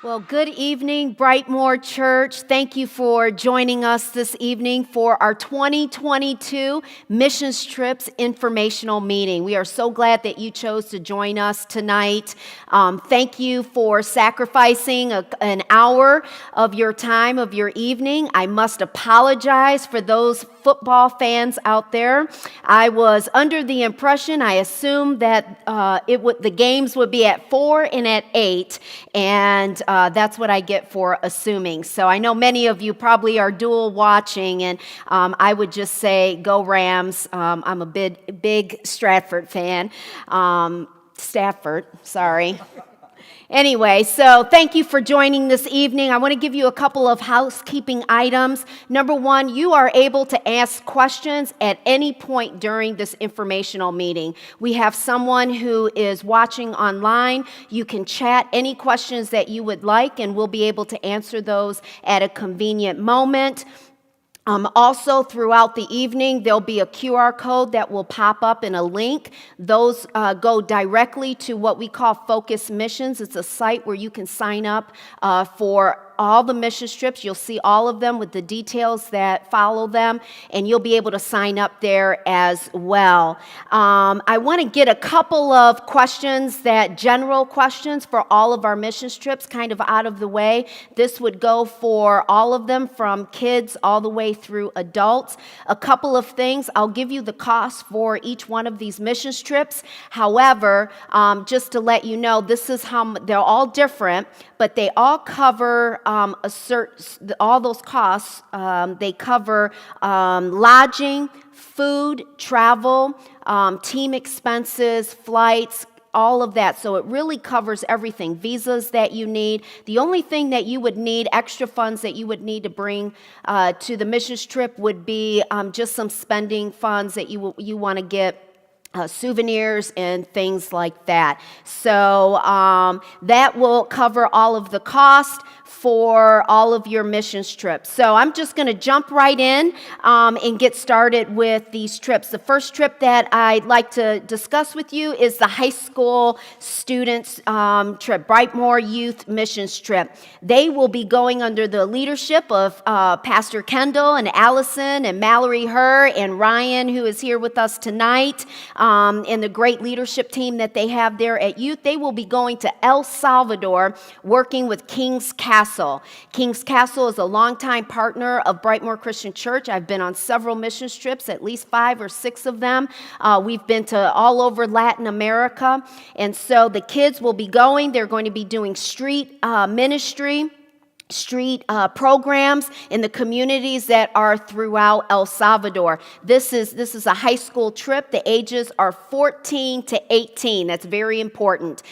Well, good evening, Brightmoor Church. Thank you for joining us this evening for our 2022 Missions Trips Informational Meeting. We are so glad that you chose to join us tonight. Thank you for sacrificing an hour of your time, of your evening. I must apologize for those football fans out there. I was under the impression, I assumed that the games would be at 4 and at 8, and that's what I get for assuming. So I know many of you probably are dual watching, and I would just say, go Rams. I'm a big Stratford fan. Stafford, sorry. Anyway, so thank you for joining this evening. I want to give you a couple of housekeeping items. Number one, you are able to ask questions at any point during this informational meeting. We have someone who is watching online. You can chat any questions that you would like, and we'll be able to answer those at a convenient moment. Also, throughout the evening, there'll be a QR code that will pop up in a link. Those go directly to what we call Focus Missions. It's a site where you can sign up for all the mission trips. You'll see all of them with the details that follow them, and you'll be able to sign up there as well. I want to get a couple of questions, general questions for all of our mission trips kind of out of the way. This would go for all of them, from kids all the way through adults. A couple of things. I'll give you the cost for each one of these mission trips. However, just to let you know, this is how they're all different, but they all cover all those costs. They cover lodging, food, travel, team expenses, flights, all of that. So it really covers everything. Visas that you need. The only thing that you would need, extra funds that you would need to bring to the missions trip, would be just some spending funds that you want to get. Souvenirs and things like that. So that will cover all of the cost for all of your missions trips. So I'm just going to jump right in and get started with these trips. The first trip that I'd like to discuss with you is the high school students trip, Brightmoor Youth Missions Trip. They will be going under the leadership of Pastor Kendall and Allison and Mallory Herr and Ryan, who is here with us tonight. And the great leadership team that they have there at Youth. They will be going to El Salvador, working with King's Castle. King's Castle is a longtime partner of Brightmoor Christian Church. I've been on several mission trips, at least 5 or 6 of them. We've been to all over Latin America. And so the kids will be going. They're going to be doing street ministry, street programs in the communities that are throughout El Salvador. This is a high school trip. The ages are 14 to 18. That's very important.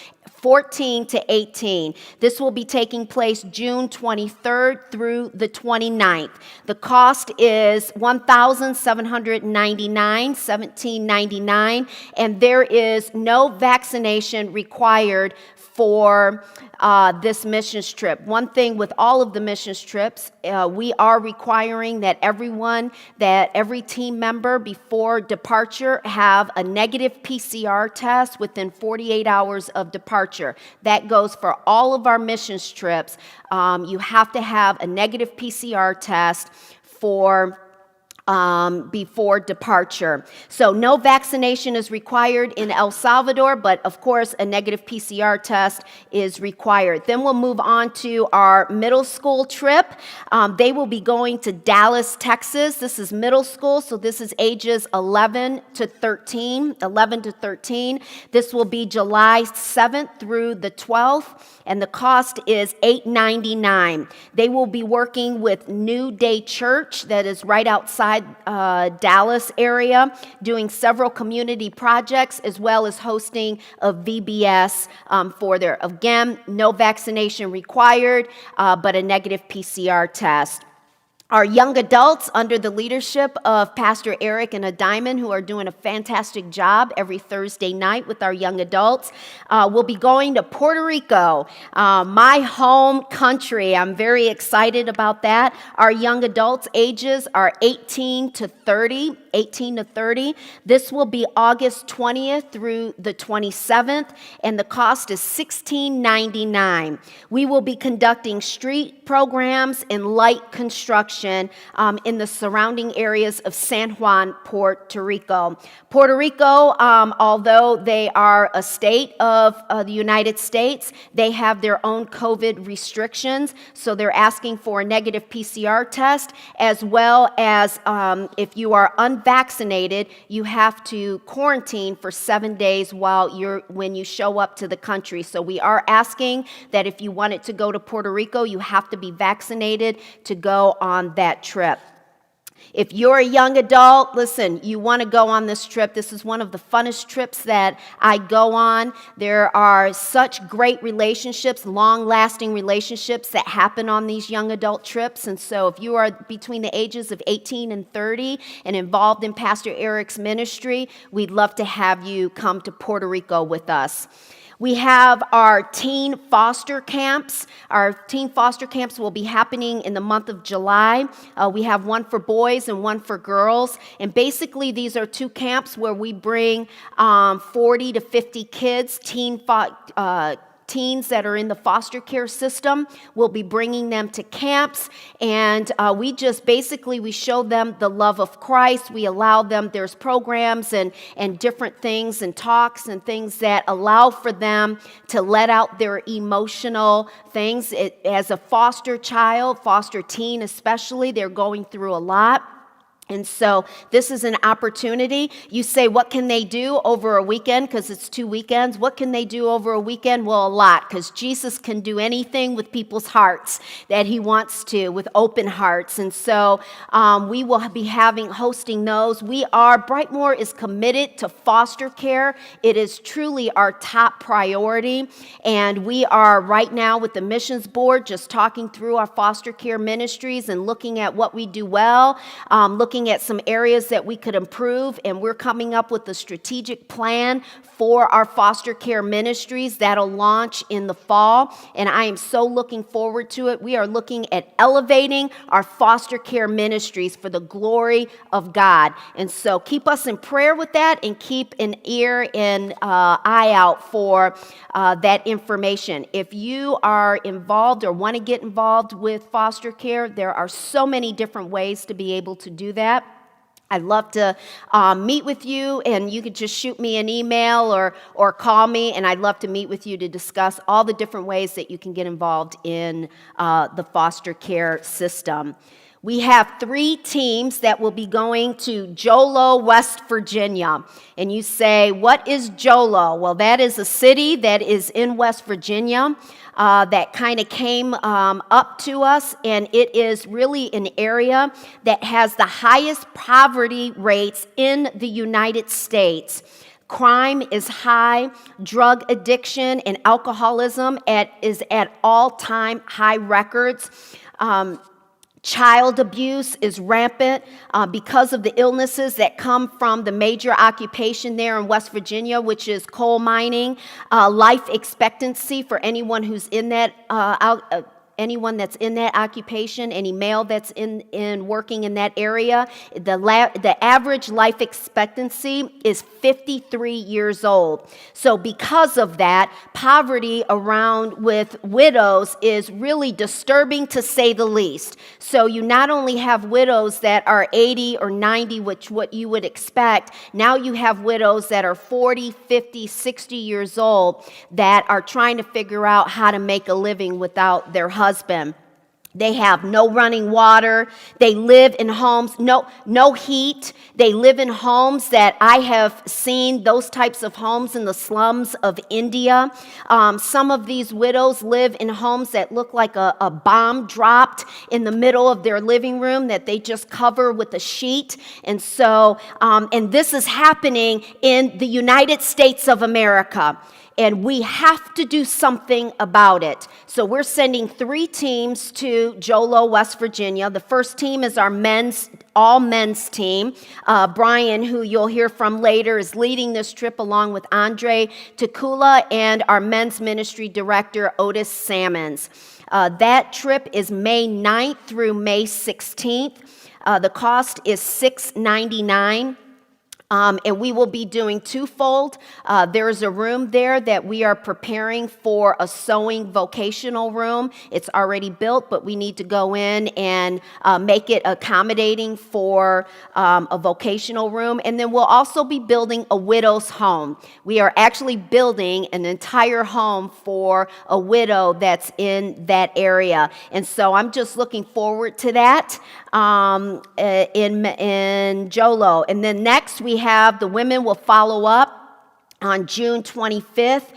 14 to 18. This will be taking place June 23rd through the 29th. The cost is $1,799, and there is no vaccination required for this missions trip. One thing with all of the missions trips, we are requiring that every team member before departure have a negative PCR test within 48 hours of departure. That goes for all of our missions trips. You have to have a negative PCR test before departure. So no vaccination is required in El Salvador, but of course a negative PCR test is required. Then we'll move on to our middle school trip. They will be going to Dallas, Texas. This is middle school, so this is ages 11 to 13. This will be July 7th through the 12th. And the cost is $899. They will be working with New Day Church, that is right outside Dallas area, doing several community projects, as well as hosting a VBS for there. Again, no vaccination required, but a negative PCR test. Our young adults, under the leadership of Pastor Eric and a Diamond, who are doing a fantastic job every Thursday night with our young adults, will be going to Puerto Rico, my home country. I'm very excited about that. Our young adults' ages are 18 to 30. 18 to 30. This will be August 20th through the 27th, and the cost is $16.99. We will be conducting street programs and light construction in the surrounding areas of San Juan, Puerto Rico. Puerto Rico, although they are a state of the United States, they have their own COVID restrictions, so they're asking for a negative PCR test, as well as if you are unvaccinated, you have to quarantine for 7 days when you show up to the country. So we are asking that if you wanted to go to Puerto Rico, you have to be vaccinated to go on that trip. If you're a young adult, listen, you want to go on this trip. This is one of the funnest trips that I go on. There are such great relationships, long-lasting relationships that happen on these young adult trips. And so if you are between the ages of 18 and 30 and involved in Pastor Eric's ministry, we'd love to have you come to Puerto Rico with us. We have our teen foster camps. Our teen foster camps will be happening in the month of July. We have one for boys and one for girls. And basically, these are two camps where we bring 40 to 50 kids, teens that are in the foster care system. We'll be bringing them to camps, and we show them the love of Christ. We allow them, there's programs and different things and talks and things that allow for them to let out their emotional things. As a foster child, foster teen especially, they're going through a lot. And so this is an opportunity. You say, what can they do over a weekend? Because it's 2 weekends. What can they do over a weekend? Well, a lot, because Jesus can do anything with people's hearts that he wants to, with open hearts. And so we will be hosting those. Brightmoor is committed to foster care. It is truly our top priority. And we are right now with the missions board just talking through our foster care ministries and looking at what we do well, looking at some areas that we could improve, and we're coming up with a strategic plan for our foster care ministries that'll launch in the fall, and I am so looking forward to it. We are looking at elevating our foster care ministries for the glory of God, and so keep us in prayer with that, and keep an ear and eye out for that information. If you are involved or want to get involved with foster care, there are so many different ways to be able to do that. I'd love to meet with you, and you could just shoot me an email or call me, and I'd love to meet with you to discuss all the different ways that you can get involved in the foster care system. We have 3 teams that will be going to Jolo, West Virginia. And you say, what is Jolo? Well, that is a city that is in West Virginia that kind of came up to us, and it is really an area that has the highest poverty rates in the United States. Crime is high, drug addiction and alcoholism is at all-time high records. Child abuse is rampant because of the illnesses that come from the major occupation there in West Virginia, which is coal mining. Life expectancy for anyone who's in that anyone that's in that occupation, any male that's in working in that area, the average life expectancy is 53 years old. So because of that, poverty around with widows is really disturbing, to say the least. So you not only have widows that are 80 or 90, which what you would expect, now you have widows that are 40, 50, 60 years old that are trying to figure out how to make a living without their husband. They have no running water. They live in homes, no heat. They live in homes that I have seen, those types of homes in the slums of India. Some of these widows live in homes that look like a bomb dropped in the middle of their living room that they just cover with a sheet. And so, and this is happening in the United States of America. And we have to do something about it. So we're sending 3 teams to Jolo, West Virginia. The first team is our all men's team. Brian, who you'll hear from later, is leading this trip along with Andre Takula and our men's ministry director, Otis Sammons. That trip is May 9th through May 16th. The cost is $6.99. And we will be doing twofold. There is a room there that we are preparing for a sewing vocational room. It's already built, but we need to go in and make it accommodating for a vocational room. And then we'll also be building a widow's home. We are actually building an entire home for a widow that's in that area. And so I'm just looking forward to that in Jolo. And then next we have the women will follow up on June 25th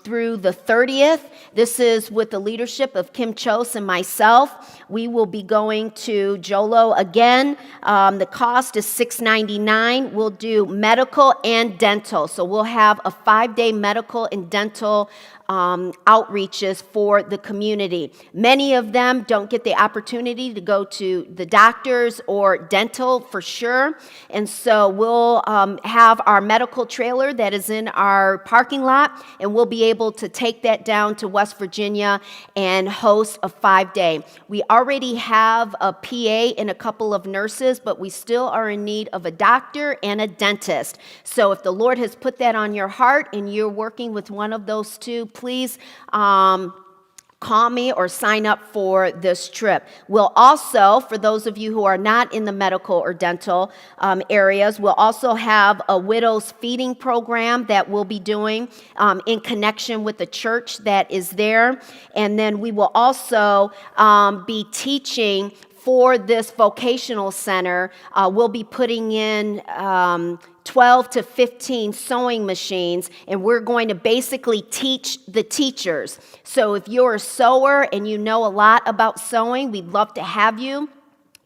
through the 30th. This is with the leadership of Kim Chose and myself. We will be going to Jolo again. The cost is $6.99. We'll do medical and dental. So we'll have a 5-day medical and dental outreaches for the community. Many of them don't get the opportunity to go to the doctors or dental for sure. And so we'll have our medical trailer that is in our parking lot, and we'll be able to take that down to West Virginia and host a 5-day. We already have a PA and a couple of nurses, but we still are in need of a doctor and a dentist. So if the Lord has put that on your heart and you're working with one of those two, please call me or sign up for this trip. We'll also, for those of you who are not in the medical or dental areas, we'll also have a widow's feeding program that we'll be doing in connection with the church that is there. And then we will also be teaching for this vocational center. We'll be putting in 12 to 15 sewing machines, and we're going to basically teach the teachers. So if you're a sewer and you know a lot about sewing, we'd love to have you.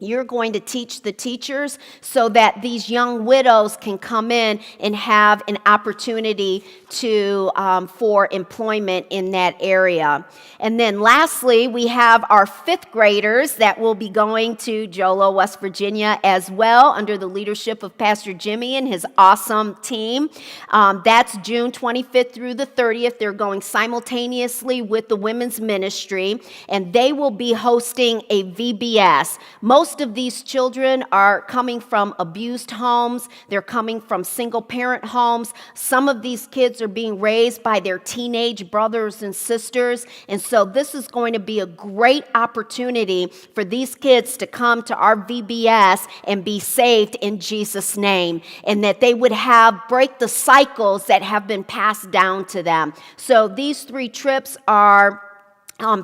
You're going to teach the teachers so that these young widows can come in and have an opportunity to for employment in that area. And then lastly, we have our 5th graders that will be going to Jolo, West Virginia as well under the leadership of Pastor Jimmy and his awesome team. That's June 25th through the 30th. They're going simultaneously with the women's ministry, and they will be hosting a VBS. Most of these children are coming from abused homes. They're coming from single-parent homes. Some of these kids are being raised by their teenage brothers and sisters. And so this is going to be a great opportunity for these kids to come to our VBS and be saved in Jesus' name, and that they would break the cycles that have been passed down to them. So these 3 trips are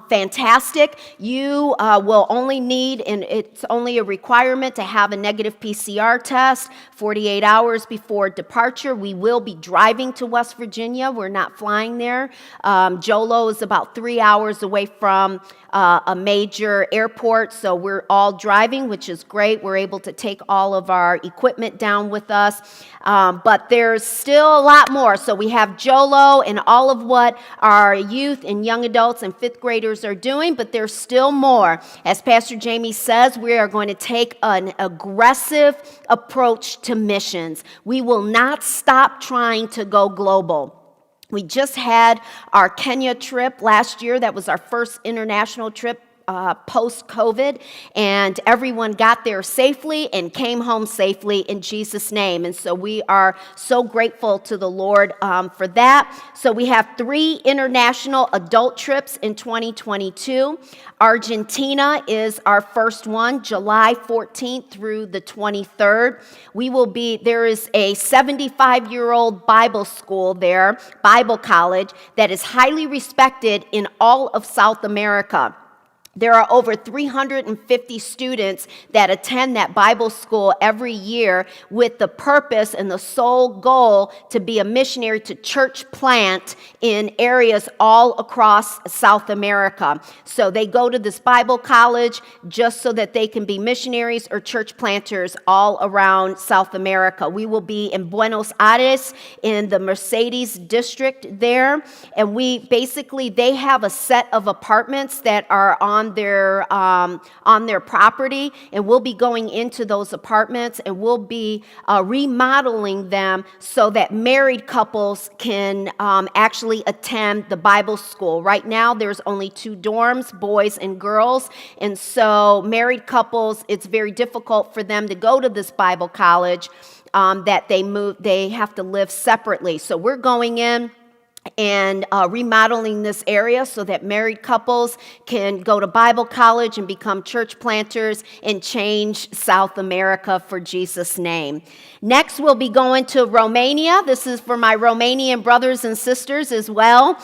fantastic. You will only need, and it's only a requirement to have a negative PCR test 48 hours before departure. We will be driving to West Virginia. We're not flying there. Jolo is about 3 hours away from a major airport, so we're all driving, which is great. We're able to take all of our equipment down with us, but there's still a lot more. So we have Jolo and all of what our youth and young adults and 5th graders are doing, but there's still more. As Pastor Jamie says, we are going to take an aggressive approach to missions. We will not stop trying to go global. We just had our Kenya trip last year. That was our first international trip post-COVID, and everyone got there safely and came home safely in Jesus' name. And so we are so grateful to the Lord for that. So we have 3 international adult trips in 2022. Argentina is our first one, July 14th through the 23rd. There is a 75-year-old Bible school there, Bible college, that is highly respected in all of South America. There are over 350 students that attend that Bible school every year with the purpose and the sole goal to be a missionary to church plant in areas all across South America. So they go to this Bible college just so that they can be missionaries or church planters all around South America. We will be in Buenos Aires in the Mercedes district there, and they have a set of apartments that are on on their property, and we'll be going into those apartments, and we'll be remodeling them so that married couples can actually attend the Bible school. Right now, there's only 2 dorms, boys and girls, and so married couples, it's very difficult for them to go to this Bible college. That they have to live separately. So we're going in and remodeling this area so that married couples can go to Bible college and become church planters and change South America for Jesus' name. Next, we'll be going to Romania. This is for my Romanian brothers and sisters as well.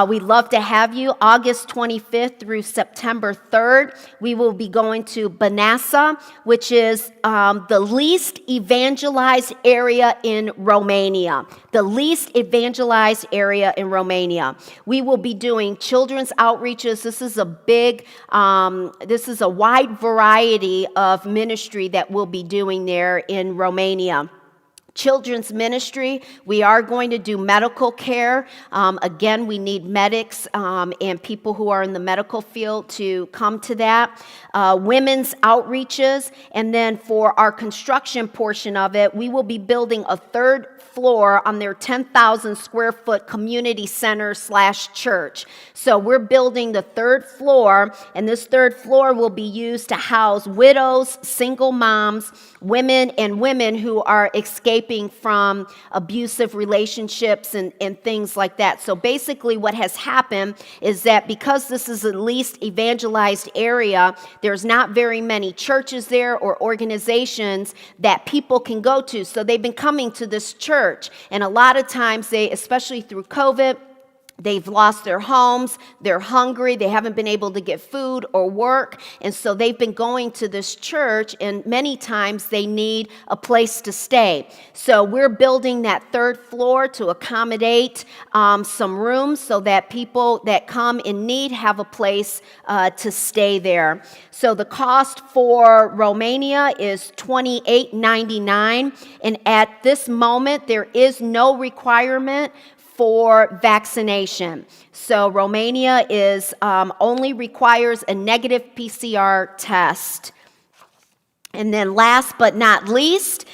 We'd love to have you. August 25th through September 3rd, we will be going to Banasa, which is the least evangelized area in Romania. The least evangelized area in Romania. We will be doing children's outreaches. This is a wide variety of ministry that we'll be doing there in Romania. Children's ministry, we are going to do medical care. Again, we need medics and people who are in the medical field to come to that. Women's outreaches, and then for our construction portion of it, we will be building a 3rd floor on their 10,000 square foot community center / church. So we're building the 3rd floor, and this 3rd floor will be used to house widows, single moms, women who are escaping from abusive relationships and things like that. So basically what has happened is that because this is the least evangelized area, there's not very many churches there or organizations that people can go to. So they've been coming to this church, and a lot of times especially through COVID, they've lost their homes, they're hungry, they haven't been able to get food or work, and so they've been going to this church, and many times they need a place to stay. So we're building that 3rd floor to accommodate some rooms so that people that come in need have a place to stay there. So the cost for Romania is $28.99, and at this moment there is no requirement for vaccination. So Romania only requires a negative PCR test. And then last but not least,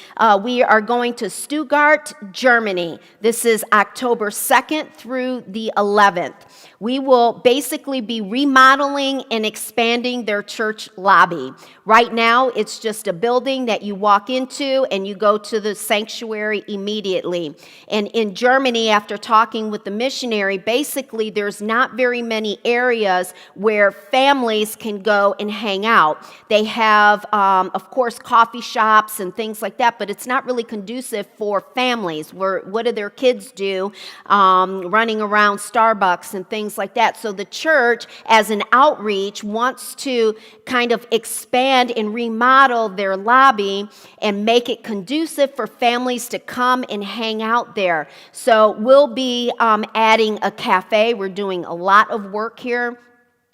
we are going to Stu Guard Germany. This is October 2nd through the 11th. We will basically be remodeling and expanding their church lobby. Right now, it's just a building that you walk into and you go to the sanctuary immediately. And in Germany, after talking with the missionary, basically there's not very many areas where families can go and hang out. They have, of course, coffee shops and things like that, but it's not really conducive for families. What do their kids do? Running around Starbucks and things like that. So the church, as an outreach, wants to kind of expand and remodel their lobby and make it conducive for families to come and hang out there. So we'll be adding a cafe. We're doing a lot of work here.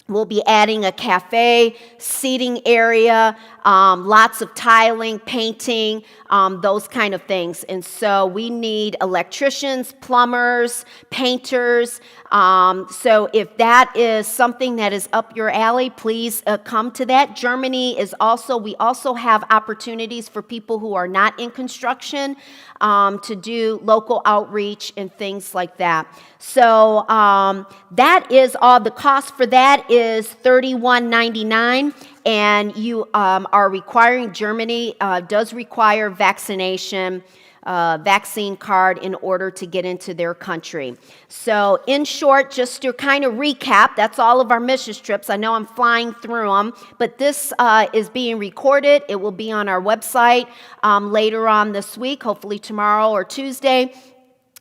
We'll be adding a cafe, seating area, lots of tiling, painting, those kind of things. And so we need electricians, plumbers, painters. So if that is something that is up your alley, please come to that. Germany we also have opportunities for people who are not in construction to do local outreach and things like that. So that is all. The cost for that is $31.99, and you are requiring, Germany does require vaccine card in order to get into their country. So in short, just to kind of recap, that's all of our mission trips. I know I'm flying through them, but this is being recorded. It will be on our website later on this week, hopefully tomorrow or Tuesday.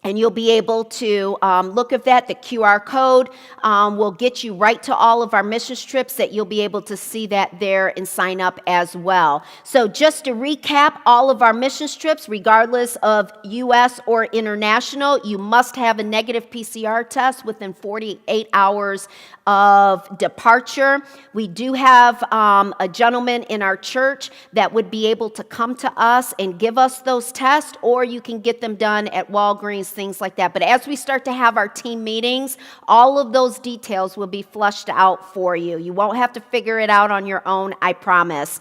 And you'll be able to look at that. The QR code will get you right to all of our mission trips, that you'll be able to see that there and sign up as well. So just to recap, all of our mission trips, regardless of U.S. or international, you must have a negative PCR test within 48 hours of departure. We do have a gentleman in our church that would be able to come to us and give us those tests, or you can get them done at Walgreens things like that. But as we start to have our team meetings, all of those details will be flushed out for you. You won't have to figure it out on your own, I promise.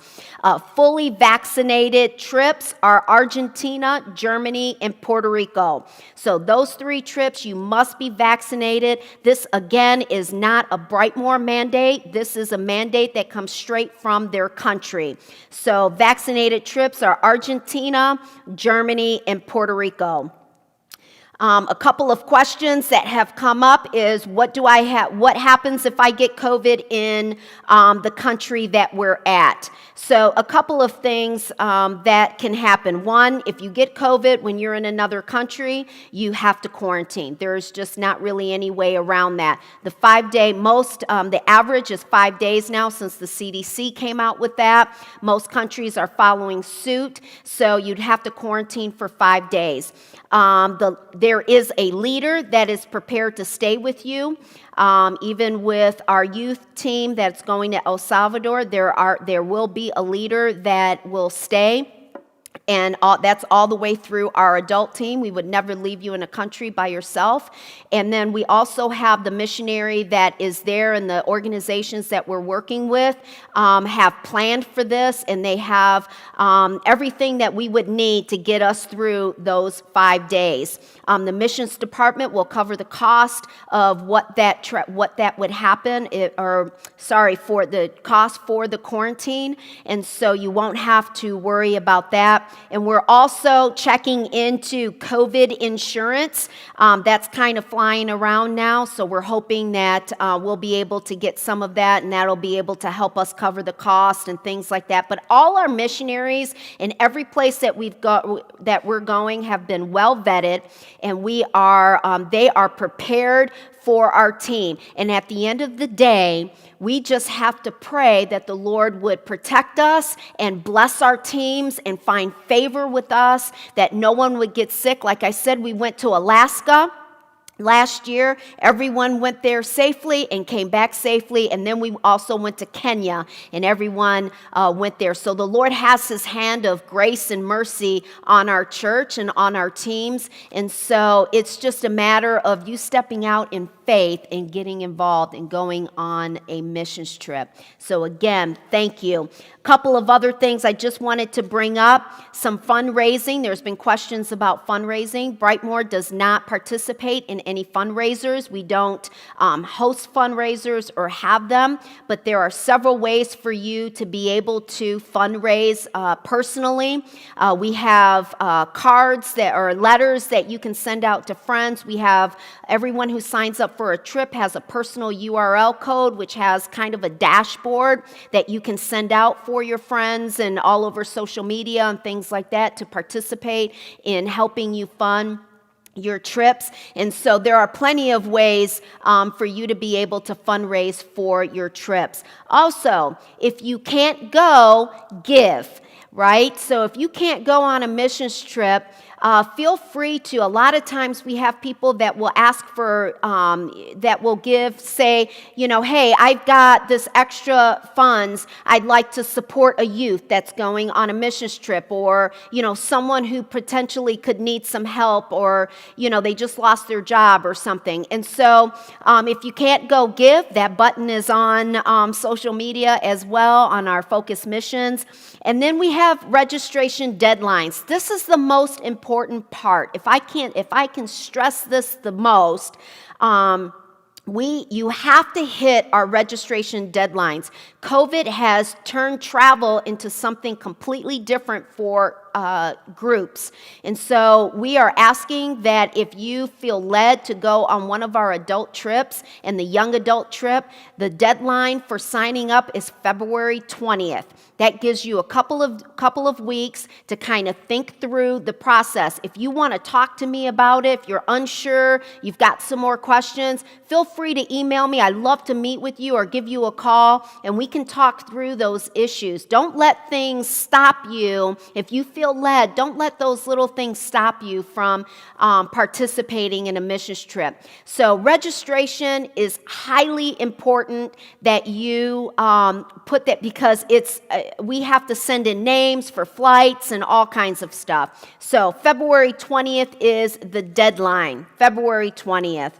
Fully vaccinated trips are Argentina, Germany, and Puerto Rico. So those 3 trips, you must be vaccinated. This, again, is not a Brightmoor mandate. This is a mandate that comes straight from their country. So vaccinated trips are Argentina, Germany, and Puerto Rico. A couple of questions that have come up is what happens if I get COVID in the country that we're at? So a couple of things that can happen. One, if you get COVID when you're in another country, you have to quarantine. There's just not really any way around that. The average is 5 days now since the CDC came out with that. Most countries are following suit, so you'd have to quarantine for 5 days. There is a leader that is prepared to stay with you. Even with our youth team that's going to El Salvador, there will be a leader that will stay. And that's all the way through our adult team. We would never leave you in a country by yourself. And then we also have the missionary that is there, and the organizations that we're working with have planned for this, and they have everything that we would need to get us through those 5 days. The missions department will cover the cost of what that would happen, for the cost for the quarantine, and so you won't have to worry about that. And we're also checking into COVID insurance. That's kind of flying around now, so we're hoping that we'll be able to get some of that, and that'll be able to help us cover the cost and things like that. But all our missionaries in every place that we're going have been well vetted, and they are prepared for our team. And at the end of the day, we just have to pray that the Lord would protect us and bless our teams and find favor with us, that no one would get sick. Like I said, we went to Alaska last year. Everyone went there safely and came back safely. And then we also went to Kenya, and everyone went there. So the Lord has his hand of grace and mercy on our church and on our teams. And so it's just a matter of you stepping out in faith and getting involved and going on a missions trip. So again, thank you. A couple of other things I just wanted to bring up. Some fundraising. There's been questions about fundraising. Brightmoor does not participate in any fundraisers. We don't host fundraisers or have them, but there are several ways for you to be able to fundraise personally. We have cards that are letters that you can send out to friends. We have everyone who signs up for a trip has a personal URL code, which has kind of a dashboard that you can send out for your friends and all over social media and things like that to participate in helping you fund your trips. And so there are plenty of ways for you to be able to fundraise for your trips. Also, if you can't go, give, right? So if you can't go on a missions trip, feel free to. A lot of times we have people that will ask for, that will give, say, hey, I've got this extra funds. I'd like to support a youth that's going on a missions trip, or, someone who potentially could need some help, or, they just lost their job or something. And so if you can't go give, that button is on social media as well, on our Focus Missions. And then we have registration deadlines. This is the most important part. If I can stress this the most, you have to hit our registration deadlines. COVID has turned travel into something completely different for groups. And so we are asking that if you feel led to go on one of our adult trips and the young adult trip, the deadline for signing up is February 20th. That gives you a couple of weeks to kind of think through the process. If you want to talk to me about it, if you're unsure, you've got some more questions, feel free to email me. I'd love to meet with you or give you a call, and we can talk through those issues. Don't let things stop you. If you feel feel led, don't let those little things stop you from participating in a missions trip. So registration is highly important that you put that, because we have to send in names for flights and all kinds of stuff. So February 20th is the deadline, February 20th.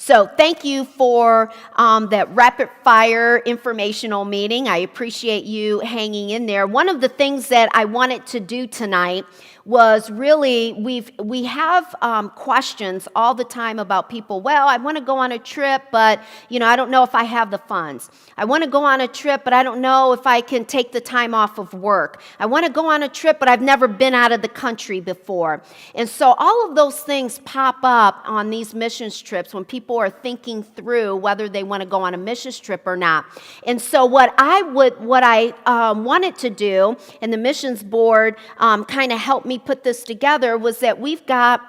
So thank you for that rapid fire informational meeting. I appreciate you hanging in there. One of the things that I wanted to do tonight was really, we have questions all the time about people. Well, I want to go on a trip, but I don't know if I have the funds. I want to go on a trip, but I don't know if I can take the time off of work. I want to go on a trip, but I've never been out of the country before. And so all of those things pop up on these missions trips when people are thinking through whether they want to go on a missions trip or not. And so what I wanted to do, and the missions board kind of helped me put this together, was that we've got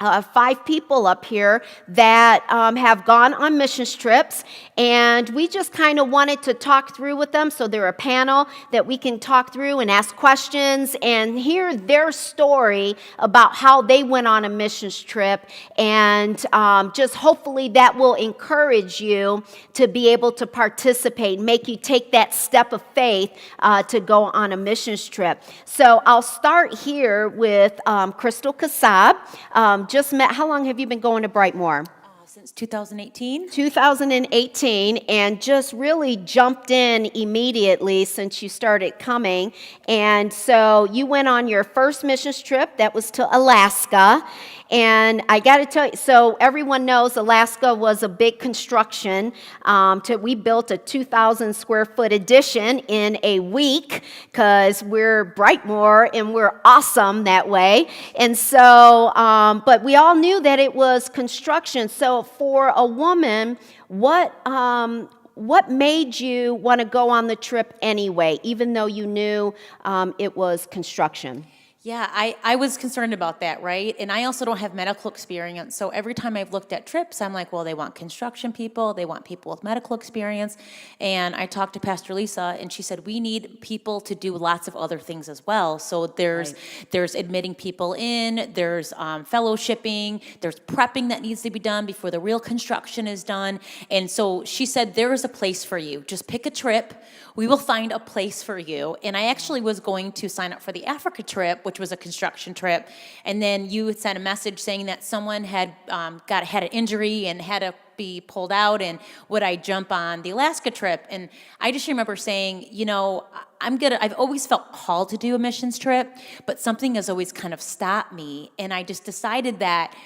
5 people up here that have gone on missions trips, and we just kind of wanted to talk through with them. So they're a panel that we can talk through and ask questions and hear their story about how they went on a missions trip, and just hopefully that will encourage you to be able to participate, make you take that step of faith to go on a missions trip. So I'll start here with Crystal Kassab. Just met, how long have you been going to Brightmoor? Since 2018. 2018, and just really jumped in immediately since you started coming. And so you went on your first missions trip, that was to Alaska. And I got to tell you, so everyone knows Alaska was a big construction. We built a 2,000 square foot addition in a week, because we're Brightmoor and we're awesome that way. And so, but we all knew that it was construction. So for a woman, what made you want to go on the trip anyway, even though you knew it was construction? Yeah, I was concerned about that, right? And I also don't have medical experience. So every time I've looked at trips, I'm like, well, they want construction people, they want people with medical experience. And I talked to Pastor Lisa, and she said, we need people to do lots of other things as well. So there's admitting people in, there's fellowshipping, there's prepping that needs to be done before the real construction is done. And so she said, there is a place for you. Just pick a trip. We will find a place for you. And I actually was going to sign up for the Africa trip, which was a construction trip. And then you had sent a message saying that someone had had an injury and had to be pulled out, and would I jump on the Alaska trip? And I just remember saying, I've always felt called to do a missions trip, but something has always kind of stopped me. And I just decided that,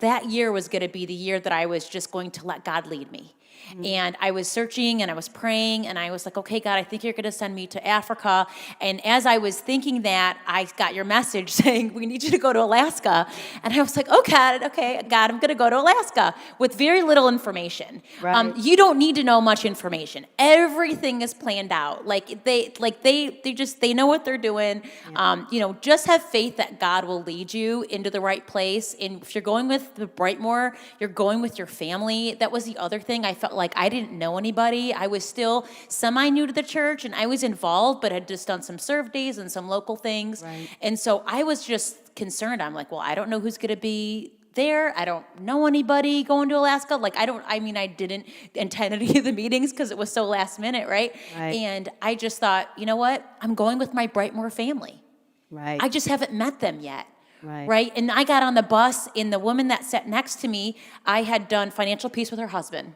that year was going to be the year that I was just going to let God lead me. Mm-hmm. And I was searching and I was praying and I was like, okay, God, I think you're going to send me to Africa. And as I was thinking that, I got your message saying, we need you to go to Alaska. And I was like, God, I'm going to go to Alaska with very little information. Right. You don't need to know much information. Everything is planned out. They know what they're doing. Yeah. Just have faith that God will lead you into the right place. And if you're going with the Brightmoor, you're going with your family. That was the other thing. I felt like I didn't know anybody. I was still semi-new to the church, and I was involved, but had just done some serve days and some local things. Right. And so I was just concerned. I'm like, well, I don't know who's going to be there. I don't know anybody going to Alaska. I didn't attend any of the meetings because it was so last minute, right? And I just thought, you know what? I'm going with my Brightmoor family. Right. I just haven't met them yet. Right. And I got on the bus, and the woman that sat next to me, I had done financial peace with her husband.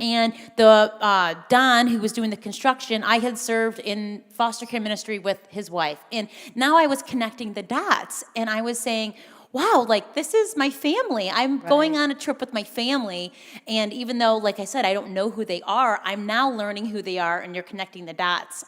And the Don, who was doing the construction, I had served in foster care ministry with his wife. And now I was connecting the dots, and I was saying, wow, this is my family. I'm going on a trip with my family. And even though, like I said, I don't know who they are, I'm now learning who they are, and you're connecting the dots.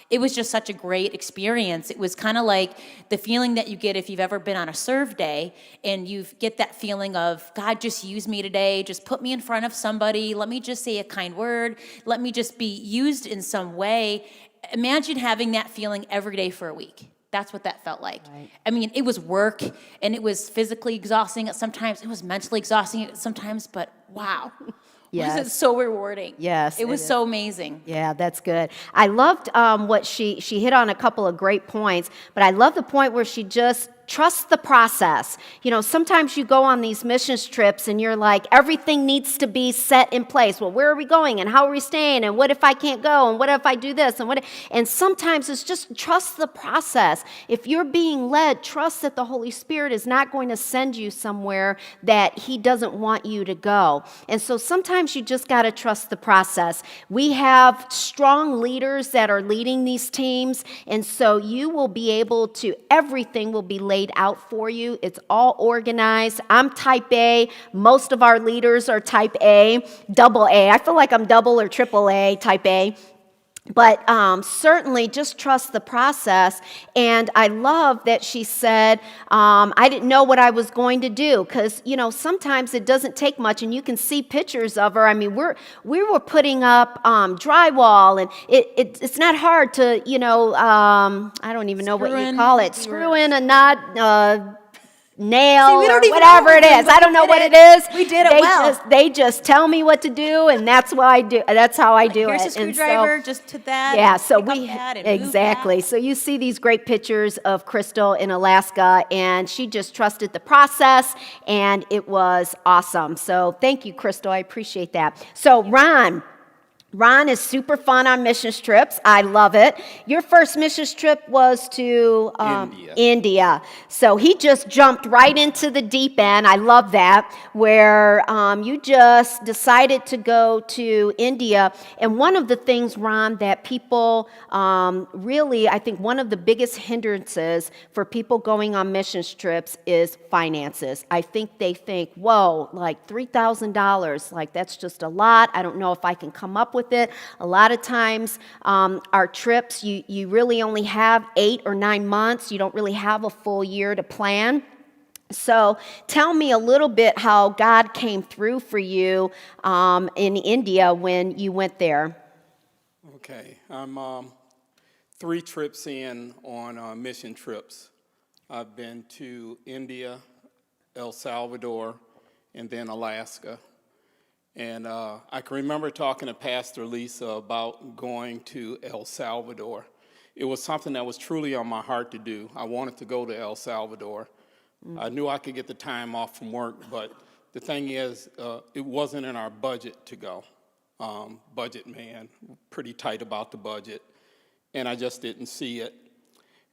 It was just such a great experience. It was kind of like the feeling that you get if you've ever been on a serve day, and you get that feeling of, God, just use me today. Just put me in front of somebody. Let me just say a kind word. Let me just be used in some way. Imagine having that feeling every day for a week. That's what that felt like. Right. It was work, and it was physically exhausting at sometimes. It was mentally exhausting at sometimes, but wow. Yes. Was it so rewarding? Yes, It was it is. so amazing. Yeah, that's good. I loved what she hit on a couple of great points, but I love the point where she just trusts the process. You know, sometimes you go on these missions trips and you're like, everything needs to be set in place. Well, where are we going and how are we staying and what if I can't go and what if I do this and sometimes it's just trust the process. If you're being led, trust that the Holy Spirit is not going to send you somewhere that He doesn't want you to go. And so sometimes you just got to trust the process. We have strong leaders that are leading these teams, and so you will be able to, everything will be laid out for you. It's all organized. I'm type A. Most of our leaders are type A, double A. I feel like I'm double or triple A, type A. But certainly just trust the process. And I love that she said, I didn't know what I was going to do. Because, you know, sometimes it doesn't take much. And you can see pictures of her. I mean, we were putting up drywall. And it's not hard to, you know, I don't even know what you call it. Screw in a knot, nail or whatever it is. I don't know what it is. We did it well. They just tell me what to do, and that's what I do. That's how I do it. Here's a screwdriver, just to that. Yeah, so Exactly. So you see these great pictures of Crystal in Alaska, and she just trusted the process, and it was awesome. So thank you, Crystal. I appreciate that. So Ron is super fun on missions trips. I love it. Your first missions trip was to India. So he just jumped right into the deep end. I love that, where you just decided to go to India. And one of the things, Ron, that people really, I think one of the biggest hindrances for people going on missions trips is finances. I think they think, whoa, like $3,000, like that's just a lot. I don't know if I can come up with it. A lot of times, our trips, you really only have 8 or 9 months. You don't really have a full year to plan. So tell me a little bit how God came through for you in India when you went there. Okay, I'm 3 trips in on mission trips. I've been to India, El Salvador, and then Alaska. And I can remember talking to Pastor Lisa about going to El Salvador. It was something that was truly on my heart to do. I wanted to go to El Salvador. I knew I could get the time off from work, but the thing is, it wasn't in our budget to go. Budget man, pretty tight about the budget, and I just didn't see it.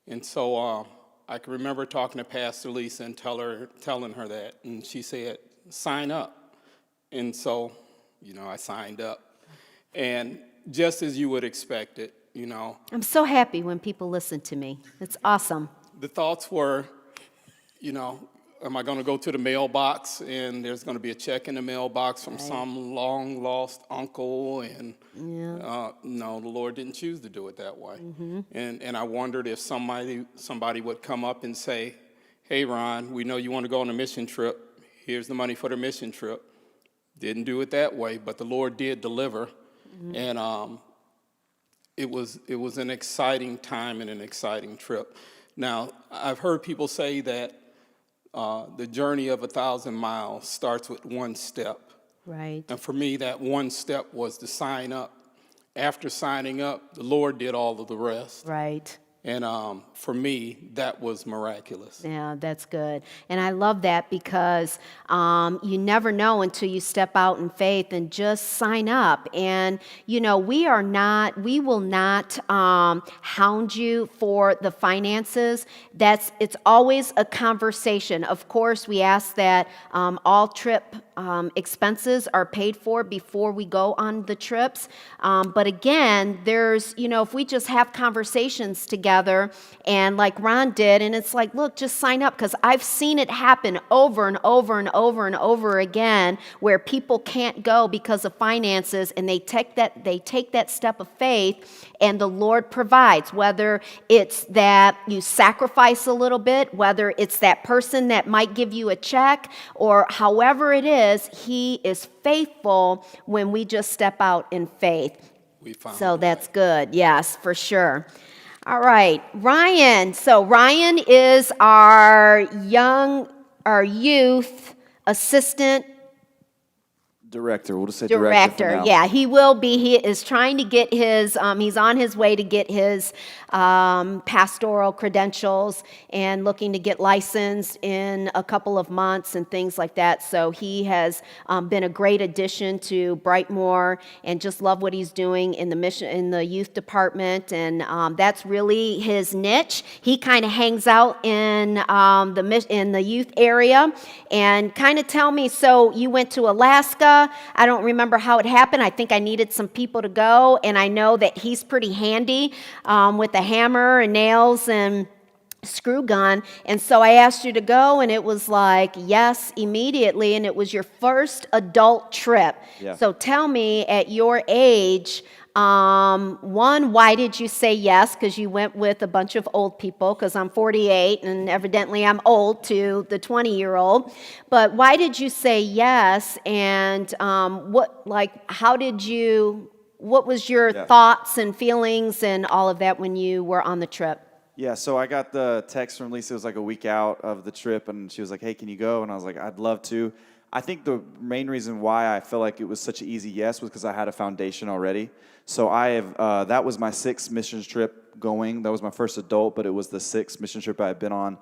And so I can remember talking to Pastor Lisa and telling her that, and she said, sign up. And so, you know, I signed up. And just as you would expect it, you know. I'm so happy when people listen to me. It's awesome. The thoughts were, you know, am I going to go to the mailbox and there's going to be a check in the mailbox from some long-lost uncle? And no, the Lord didn't choose to do it that way. Mm-hmm. And I wondered if somebody would come up and say, hey, Ron, we know you want to go on a mission trip. Here's the money for the mission trip. Didn't do it that way, but the Lord did deliver. Mm-hmm. And it was an exciting time and an exciting trip. Now, I've heard people say that the journey of 1,000 miles starts with one step. Right. And for me, that one step was to sign up. After signing up, the Lord did all of the rest. Right. And for me, that was miraculous. Yeah, that's good. And I love that because you never know until you step out in faith and just sign up. And, you know, we will not hound you for the finances. It's always a conversation. Of course, we ask that all trip expenses are paid for before we go on the trips. But again, if we just have conversations together and like Ron did, and it's like, look, just sign up, because I've seen it happen over and over and over and over again where people can't go because of finances, and they take that step of faith, and the Lord provides, whether it's that you sacrifice a little bit, whether it's that person that might give you a check, or however it is, He is faithful when we just step out in faith. So that's good. Yes, for sure. All right, Ryan. So Ryan is our youth assistant Director. We'll just say director for now. Yeah, he will be. He is trying to get his, he's on his way to get his pastoral credentials and looking to get licensed in a couple of months and things like that. So he has been a great addition to Brightmoor, and just love what he's doing in the mission, in the youth department. And that's really his niche. He kind of hangs out in the youth area. And kind of tell me, so you went to Alaska. I don't remember how it happened. I think I needed some people to go, and I know that he's pretty handy with a hammer and nails and screw gun. And so I asked you to go, and it was like, yes, immediately. And it was your first adult trip. Yeah. So tell me, at your age, one, why did you say yes? Because you went with a bunch of old people, because I'm 48, and evidently I'm old to the 20-year-old. But why did you say yes? And what was your thoughts and feelings and all of that when you were on the trip? Yeah, so I got the text from Lisa. It was like a week out of the trip, and she was like, hey, can you go? And I was like, I'd love to. I think the main reason why I felt like it was such an easy yes was because I had a foundation already. So that was my 6th missions trip going. That was my first adult, but it was the 6th mission trip I had been on.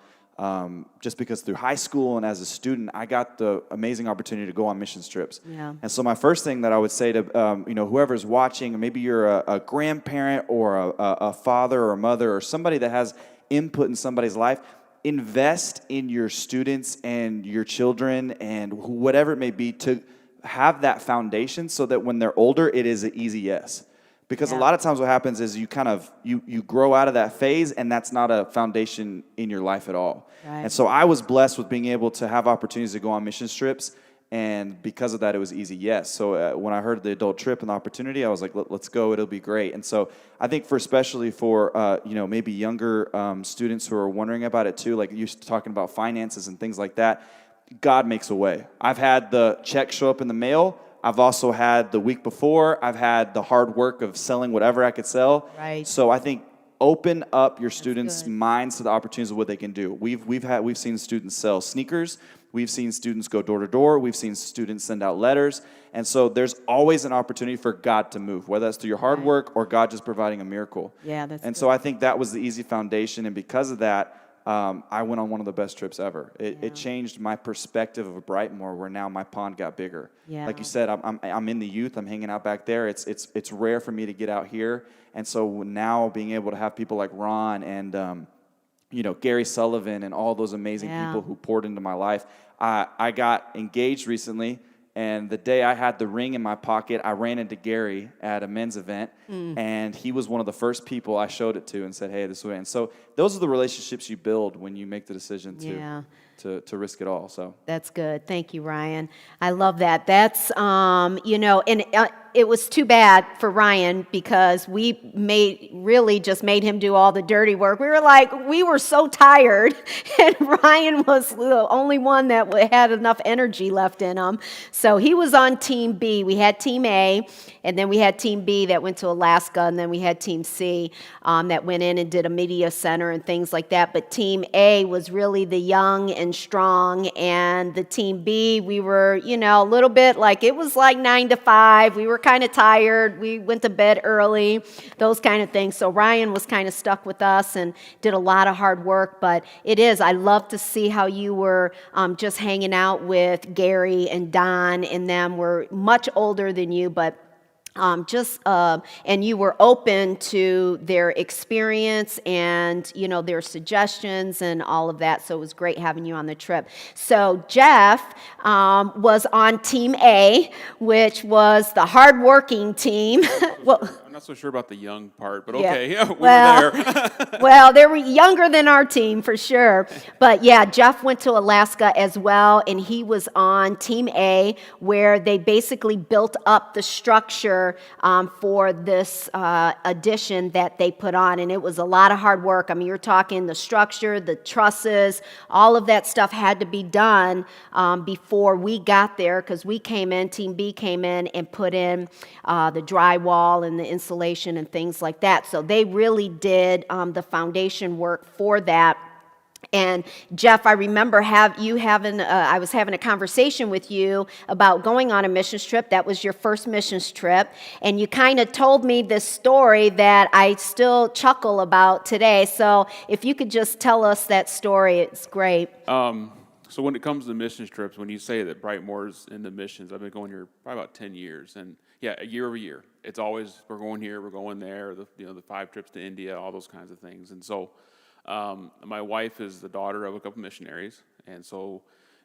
Just because through high school and as a student, I got the amazing opportunity to go on missions trips. Yeah. And so my first thing that I would say to whoever's watching, maybe you're a grandparent or a father or a mother or somebody that has input in somebody's life, invest in your students and your children and whatever it may be to have that foundation so that when they're older, it is an easy yes. Because a lot of times what happens is you grow out of that phase, and that's not a foundation in your life at all. Right. And so I was blessed with being able to have opportunities to go on mission trips, and because of that, it was easy yes. So when I heard the adult trip and the opportunity, I was like, let's go, it'll be great. And so I think especially for maybe younger students who are wondering about it too, like you're talking about finances and things like that, God makes a way. I've had the check show up in the mail. I've also had the week before, I've had the hard work of selling whatever I could sell. Right. So I think open up your students' minds to the opportunities of what they can do. We've seen students sell sneakers. We've seen students go door to door. We've seen students send out letters. And so there's always an opportunity for God to move, whether that's through your hard work or God just providing a miracle. Yeah, that's And good. so I think that was the easy foundation. And because of that, I went on one of the best trips ever. It changed my perspective of Brightmoor, where now my pond got bigger. Yeah. Like you said, I'm in the youth. I'm hanging out back there. It's rare for me to get out here, and so now being able to have people like Ron and Gary Sullivan and all those amazing people who poured into my life. I got engaged recently. And the day I had the ring in my pocket, I ran into Gary at a men's event, and he was one of the first people I showed it to and said, hey, this is what. And so those are the relationships you build when you make the decision to risk it all. So that's good. Thank you, Ryan. I love that. That's, it was too bad for Ryan because we really just made him do all the dirty work. We were so tired, and Ryan was the only one that had enough energy left in him. So he was on Team B. We had Team A, and then we had Team B that went to Alaska, and then we had Team C that went in and did a media center and things like that. But Team A was really the young and strong, and the Team B, we were, a little bit like, it was like 9 to 5. We were kind of tired. We went to bed early, those kind of things. So Ryan was kind of stuck with us and did a lot of hard work. But I love to see how you were just hanging out with Gary and Don, and them were much older than you, but and you were open to their experience and, their suggestions and all of that. So it was great having you on the trip. So Jeff was on Team A, which was the hardworking team. I'm not so sure about the young part, but okay, we were there. Well, they were younger than our team for sure. But yeah, Jeff went to Alaska as well, and he was on Team A, where they basically built up the structure for this addition that they put on. And it was a lot of hard work. I mean, you're talking the structure, the trusses, all of that stuff had to be done before we got there, because Team B came in and put in the drywall and the insulation and things like that. So they really did the foundation work for that. And Jeff, I remember I was having a conversation with you about going on a missions trip. That was your first missions trip. And you kind of told me this story that I still chuckle about today. So if you could just tell us that story, it's great. So when it comes to missions trips, when you say that Brightmoor's into missions, I've been going here probably about 10 years. And yeah, year over year, it's always, we're going here, we're going there, the 5 trips to India, all those kinds of things. And so my wife is the daughter of a couple missionaries, and so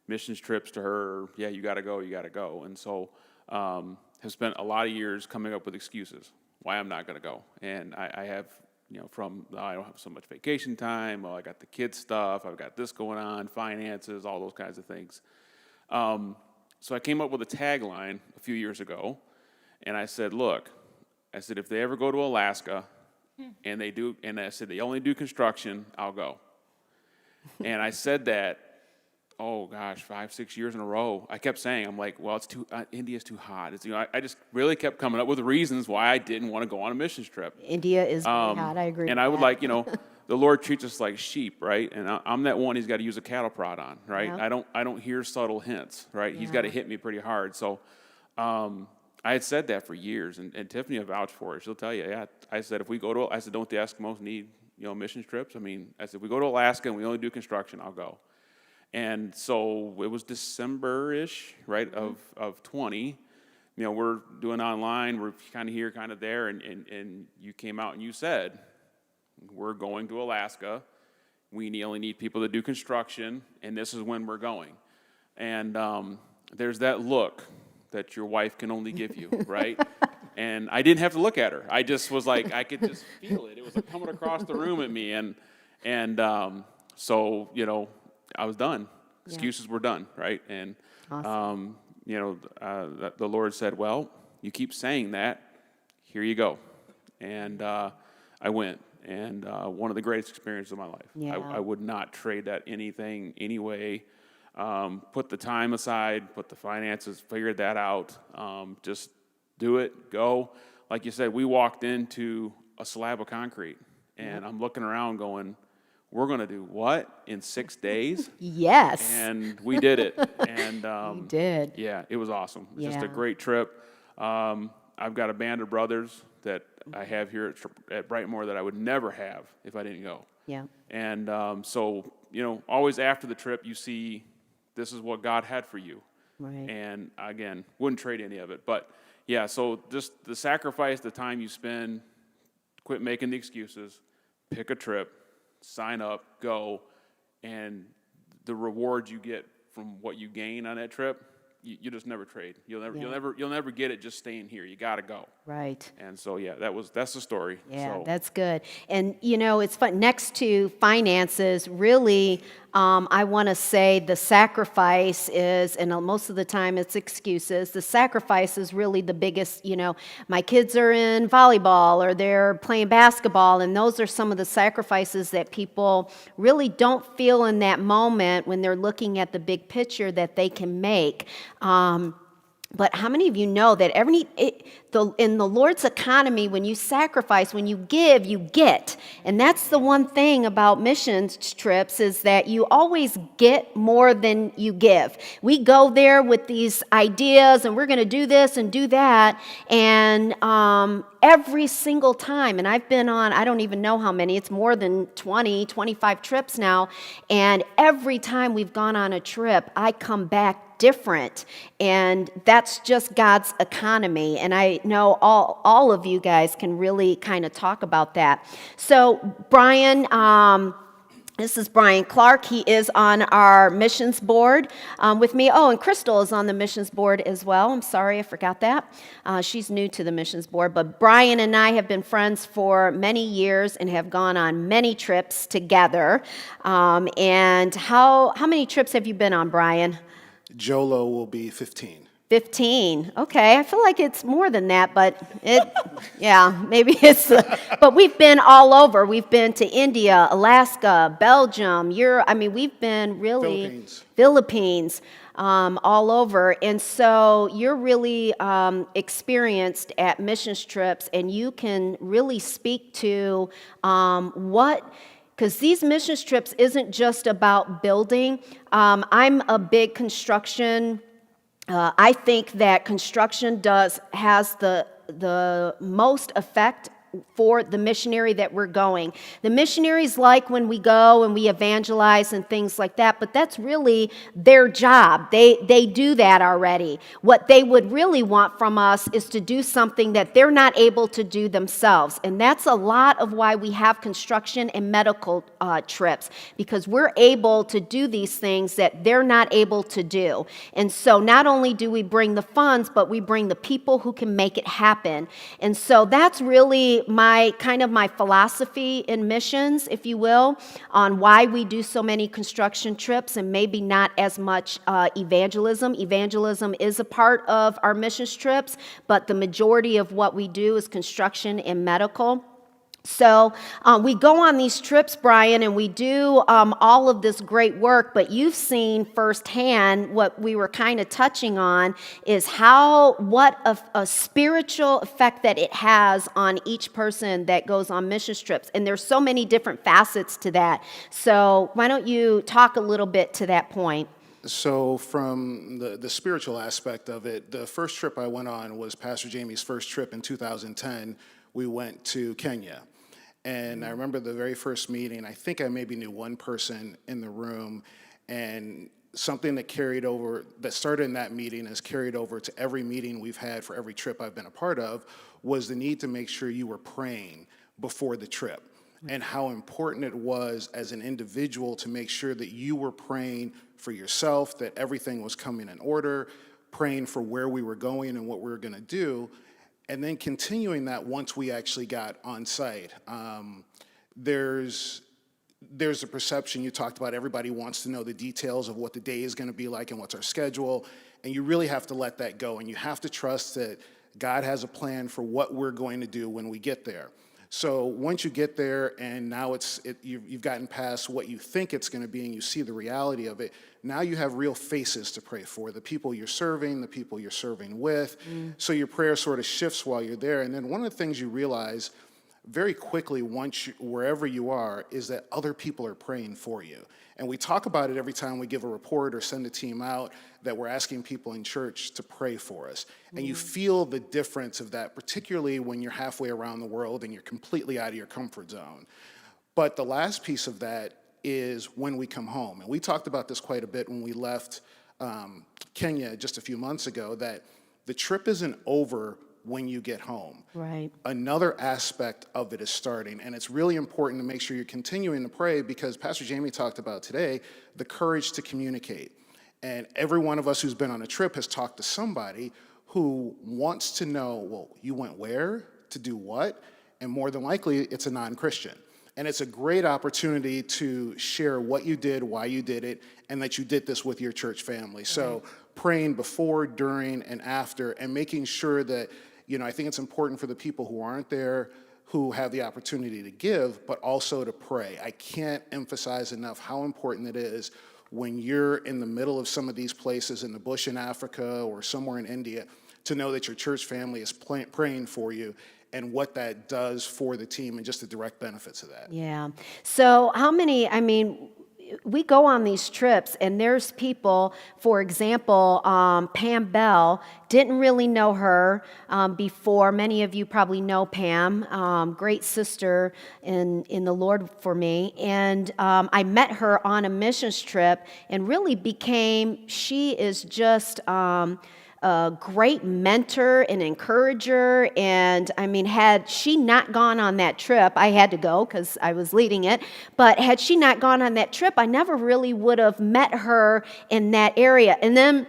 missions trips to her, yeah, you got to go, you got to go. And so have spent a lot of years coming up with excuses why I'm not going to go. And I have, I don't have so much vacation time, well, I got the kids stuff, I've got this going on, finances, all those kinds of things. So I came up with a tagline a few years ago, and I said, look, if they ever go to Alaska, and I said, they only do construction, I'll go. And I said that, 5-6 years in a row. I kept saying, I'm like, well, India's too hot. I just really kept coming up with reasons why I didn't want to go on a missions trip. India is very hot, I agree. And with I would that. The Lord treats us like sheep, right? And I'm that one he's got to use a cattle prod on, right? Yeah. I don't hear subtle hints, right? He's Yeah. got to hit me pretty hard. So I had said that for years, and Tiffany will vouch for it. She'll tell you, yeah. I said, don't the Eskimos need, missions trips? I said, if we go to Alaska and we only do construction, I'll go. And so it was December-ish, right, of 20. We're doing online, we're kind of here, kind of there, and you came out and you said, we're going to Alaska. We only need people to do construction, and this is when we're going. And there's that look that your wife can only give you, right? And I didn't have to look at her. I just was like, I could just feel it. It was like coming across the room at me. So, I was done. Excuses were done, right? And, Awesome. the Lord said, well, you keep saying that, here you go. And I went. And one of the greatest experiences of my life. Yeah. I would not trade that anything, anyway. Put the time aside, put the finances, figured that out. Just do it, go. Like you said, we walked into a slab of concrete, and I'm looking around going, we're going to do what in 6 days? Yes. And we did it. And You did. Yeah, it was awesome. It was just a Yeah. great trip. I've got a band of brothers that I have here at Brightmoor that I would never have if I didn't go. Yeah. And so, always after the trip, you see this is what God had for you. Right. And again, wouldn't trade any of it. But yeah, so just the sacrifice, the time you spend, quit making the excuses, pick a trip, sign up, go, and the rewards you get from what you gain on that trip, you just never trade. You'll never get it just staying here. You got to go. Right. And so yeah, that's the story. Yeah, So, that's good. And it's fun. Next to finances, really, I want to say the sacrifice is, and most of the time it's excuses, the sacrifice is really the biggest. My kids are in volleyball or they're playing basketball, and those are some of the sacrifices that people really don't feel in that moment when they're looking at the big picture that they can make. But how many of you know that in the Lord's economy, when you sacrifice, when you give, you get. And that's the one thing about missions trips is that you always get more than you give. We go there with these ideas and we're going to do this and do that. And every single time, and I've been on, I don't even know how many, it's more than 20, 25 trips now. And every time we've gone on a trip, I come back different, and that's just God's economy, and I know all of you guys can really kind of talk about that. So Brian, this is Brian Clark. He is on our missions board with me. Oh, and Crystal is on the missions board as well. I'm sorry, I forgot that. She's new to the missions board, but Brian and I have been friends for many years and have gone on many trips together. And how many trips have you been on, Brian? JOLO will be 15. 15. Okay, I feel like it's more than that, but maybe it's. But we've been all over. We've been to India, Alaska, Belgium, Europe. We've been really Philippines, all over. And so you're really experienced at missions trips, and you can really speak to what. because these missions trips isn't just about building. I'm a big construction. I think that construction has the most effect for the missionary that we're going. The missionaries like when we go and we evangelize and things like that, but that's really their job. They do that already. What they would really want from us is to do something that they're not able to do themselves. And that's a lot of why we have construction and medical trips, because we're able to do these things that they're not able to do. And so not only do we bring the funds, but we bring the people who can make it happen. And so that's really my philosophy in missions, if you will, on why we do so many construction trips and maybe not as much evangelism. Evangelism is a part of our missions trips, but the majority of what we do is construction and medical. So we go on these trips, Brian, and we do all of this great work, but you've seen firsthand what we were kind of touching on is what a spiritual effect that it has on each person that goes on mission trips. And there's so many different facets to that. So why don't you talk a little bit to that point? So from the spiritual aspect of it, the first trip I went on was Pastor Jamie's first trip in 2010. We went to Kenya. And I remember the very first meeting, I think I maybe knew one person in the room, and something that started in that meeting has carried over to every meeting we've had for every trip I've been a part of, was the need to make sure you were praying before the trip, and how important it was as an individual to make sure that you were praying for yourself, that everything was coming in order, praying for where we were going and what we were going to do. And then continuing that once we actually got on site. There's a perception, you talked about, everybody wants to know the details of what the day is going to be like and what's our schedule, and you really have to let that go, and you have to trust that God has a plan for what we're going to do when we get there. So once you get there and now you've gotten past what you think it's going to be and you see the reality of it, now you have real faces to pray for, the people you're serving, the people you're serving with. So your prayer sort of shifts while you're there. And then one of the things you realize very quickly wherever you are is that other people are praying for you. And we talk about it every time we give a report or send a team out, that we're asking people in church to pray for us. And you feel the difference of that, particularly when you're halfway around the world and you're completely out of your comfort zone. But the last piece of that is when we come home. And we talked about this quite a bit when we left Kenya just a few months ago, that the trip isn't over when you get home. Right. Another aspect of it is starting, and it's really important to make sure you're continuing to pray, because Pastor Jamie talked about today the courage to communicate. And every one of us who's been on a trip has talked to somebody who wants to know, well, you went where, to do what? And more than likely, it's a non-Christian. And it's a great opportunity to share what you did, why you did it, and that you did this with your church family. So praying before, during, and after, and making sure that, I think it's important for the people who aren't there, who have the opportunity to give, but also to pray. I can't emphasize enough how important it is when you're in the middle of some of these places in the bush in Africa or somewhere in India, to know that your church family is praying for you, and what that does for the team and just the direct benefits of that. Yeah. So we go on these trips, and there's people, for example, Pam Bell, didn't really know her before. Many of you probably know Pam, great sister in the Lord for me. And I met her on a missions trip and really she is just a great mentor and encourager. And had she not gone on that trip, I had to go because I was leading it, but had she not gone on that trip, I never really would have met her in that area. And then